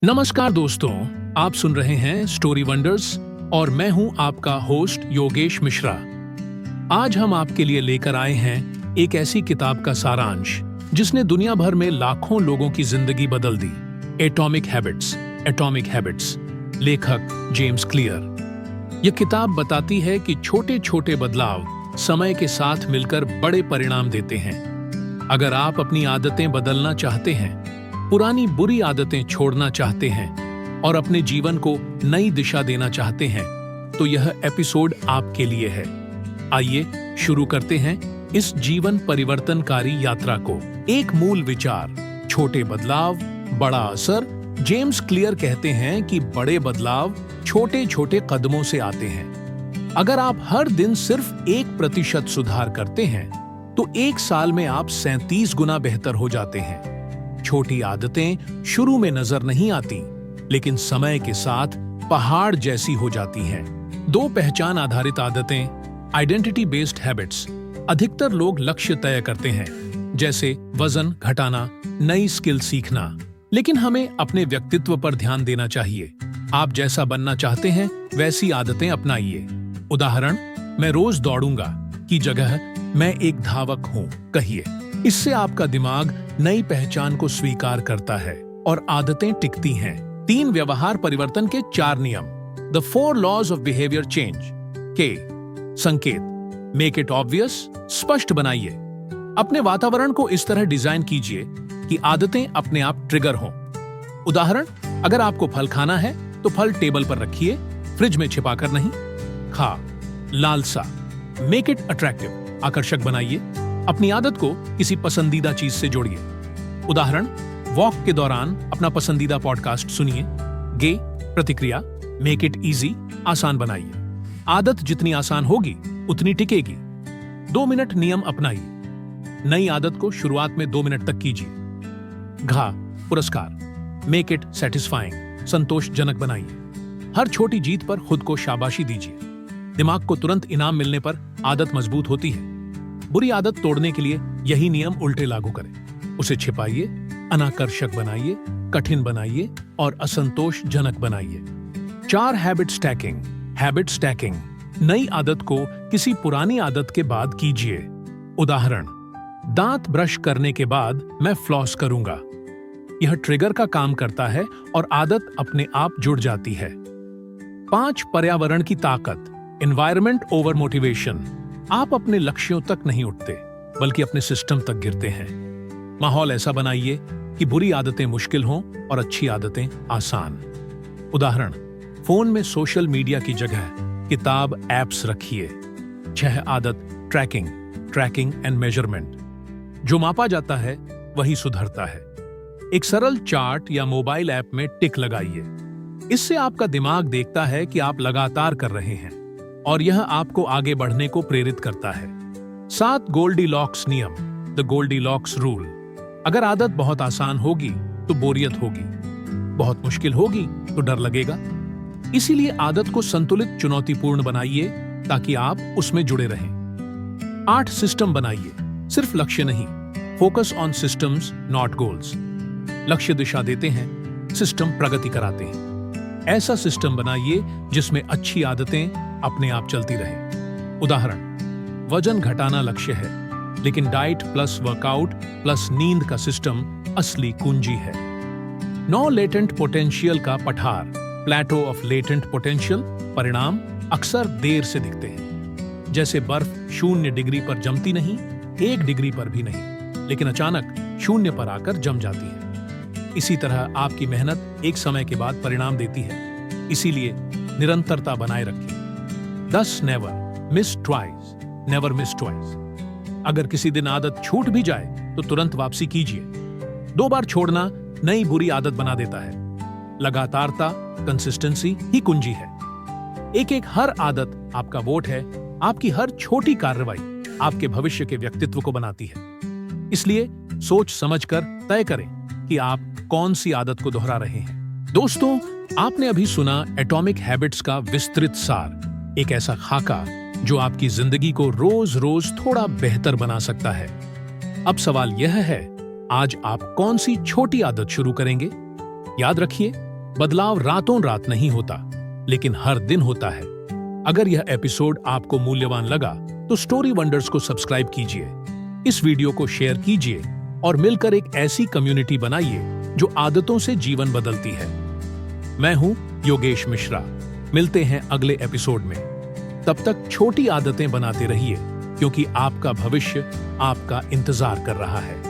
नमस्कार दोस्तों, आप सुन रहे हैं स्टोरी वंडर्स और मैं हूं आपका होस्ट योगेश मिश्रा। आज हम आपके लिए लेकर आए हैं एक ऐसी किताब का सारांश जिसने दुनिया भर में लाखों लोगों की जिंदगी बदल दी। एटॉमिक हैबिट्स, लेखक जेम्स क्लियर। यह किताब बताती है कि छोटे छोटे बदलाव समय के साथ मिलकर बड़े परिणाम देते हैं। अगर आप अपनी आदतें बदलना चाहते हैं, पुरानी बुरी आदतें छोड़ना चाहते हैं और अपने जीवन को नई दिशा देना चाहते हैं, तो यह एपिसोड आपके लिए है। आइए शुरू करते हैं इस जीवन परिवर्तनकारी यात्रा को। एक मूल विचार, छोटे बदलाव, बड़ा असर। जेम्स क्लियर कहते हैं कि बड़े बदलाव छोटे छोटे कदमों से आते हैं। अगर आप हर दिन सिर्फ 1% सुधार करते हैं, तो 1 साल में आप 37 गुना बेहतर हो जाते हैं। छोटी आदतें शुरू में नजर नहीं आती, लेकिन समय के साथ पहाड़ जैसी हो जाती हैं। 2 पहचान आधारित आदतें, आइडेंटिटी बेस्ड हैबिट्स। अधिकतर लोग लक्ष्य तय करते हैं, जैसे वजन घटाना, नई स्किल सीखना, लेकिन हमें अपने व्यक्तित्व पर ध्यान देना चाहिए। आप जैसा बनना चाहते हैं वैसी आदतें अपनाइए। उदाहरण, मैं रोज दौड़ूंगा की जगह मैं एक धावक हूं कहिए। इससे आपका दिमाग नई पहचान को स्वीकार करता है और आदतें टिकती हैं। 3 व्यवहार परिवर्तन के 4 नियम। The 4 laws of behaviour change के संकेत। मेक इट ऑब्वियस, स्पष्ट बनाइए। अपने वातावरण को इस तरह डिजाइन कीजिए कि आदतें अपने आप ट्रिगर हों। उदाहरण, अगर आपको फल खाना है तो फल टेबल पर रखिए, फ्रिज में छिपाकर नहीं। खा। लालसा। मेक इट अट्रैक्टिव, आकर्षक बनाइए। अपनी आदत को किसी पसंदीदा चीज से जोड़िए। उदाहरण, वॉक के दौरान अपना पसंदीदा पॉडकास्ट सुनिए। गे। प्रतिक्रिया। मेक इट इजी, आसान बनाइए। आदत जितनी आसान होगी उतनी टिकेगी। 2 मिनट नियम अपनाइए। नई आदत को शुरुआत में 2 मिनट तक कीजिए। घा। पुरस्कार। मेक इट सेटिस्फाइंग, संतोषजनक बनाइए। हर छोटी जीत पर खुद को शाबाशी दीजिए। दिमाग को तुरंत इनाम मिलने पर आदत मजबूत होती है। बुरी आदत तोड़ने के लिए यही नियम उल्टे लागू करें। उसे छिपाइए, अनाकर्षक बनाइए, कठिन बनाइए और असंतोषजनक बनाइए। 4 हैबिट स्टैकिंग। नई आदत को किसी पुरानी आदत के बाद कीजिए। उदाहरण, दांत ब्रश करने के बाद मैं फ्लॉस करूंगा। यह ट्रिगर का काम करता है और आदत अपने आप जुड़ जाती है। 5 पर्यावरण की ताकत। Environment over motivation. आप अपने लक्ष्यों तक नहीं उठते, बल्कि अपने सिस्टम तक गिरते हैं। माहौल ऐसा बनाइए कि बुरी आदतें मुश्किल हों और अच्छी आदतें आसान। उदाहरण, फोन में सोशल मीडिया की जगह किताब, एप्स रखिए। 6 आदत ट्रैकिंग एंड मेजरमेंट। जो मापा जाता है वही सुधरता है। एक सरल चार्ट या मोबाइल ऐप में टिक लगाइए। इससे आपका दिमाग देखता है कि आप लगातार कर रहे हैं और यह आपको आगे बढ़ने को प्रेरित करता है। 7 गोल्डीलॉक्स नियम। The Goldilocks rule. अगर आदत बहुत आसान होगी तो बोरियत होगी, बहुत मुश्किल होगी तो डर लगेगा। इसीलिए आदत को संतुलित, चुनौतीपूर्ण बनाइए ताकि आप उसमें जुड़े रहें। 8 सिस्टम बनाइए, सिर्फ लक्ष्य नहीं। Focus on systems not goals. लक्ष्य दिशा देते हैं, सिस्टम प्रगति कराते हैं। ऐसा सिस्टम बनाइए जिसमें अच्छी आदतें अपने आप चलती रहें। उदाहरण, वजन घटाना लक्ष्य है, लेकिन डाइट प्लस वर्कआउट प्लस नींद का सिस्टम असली कुंजी है। 9 लेटेंट पोटेंशियल का पठार। प्लेटो ऑफ लेटेंट पोटेंशियल। परिणाम अक्सर देर से दिखते हैं, जैसे बर्फ 0 डिग्री पर जमती नहीं, 1 डिग्री पर भी नहीं, लेकिन अचानक 0 पर आकर जम जाती है। इसी तरह आपकी मेहनत एक समय के बाद परिणाम देती है। इसीलिए निरंतरता बनाए रखिए। 10 नेवर मिस ट्वाइस। अगर किसी दिन आदत छूट भी जाए तो तुरंत वापसी कीजिए। 2 बार छोड़ना नई बुरी आदत बना देता है। लगातारता, कंसिस्टेंसी ही कुंजी है। एक हर आदत आपका वोट है। आपकी हर छोटी कार्रवाई आपके भविष्य के व्यक्तित्व को बनाती है। इसलिए सोच समझकर तय करें कि आप कौन सी आदत को दोहरा रहे हैं। दोस्तों, आपने अभी सुना एटॉमिक हैबिट्स का विस्तृत सार। एक ऐसा खाका जो आपकी जिंदगी को रोज रोज थोड़ा बेहतर बना सकता है। अब सवाल यह है, आज आप कौन सी छोटी आदत शुरू करेंगे? याद रखिए, बदलाव रातों रात नहीं होता, लेकिन हर दिन होता है। अगर यह एपिसोड आपको मूल्यवान लगा तो स्टोरी वंडर्स को सब्सक्राइब कीजिए, इस वीडियो को शेयर कीजिए और मिलकर एक ऐसी कम्युनिटी बनाइए जो आदतों से जीवन बदलती है। मैं हूं योगेश मिश्रा। मिलते हैं अगले एपिसोड में। तब तक छोटी आदतें बनाते रहिए, क्योंकि आपका भविष्य आपका इंतजार कर रहा है।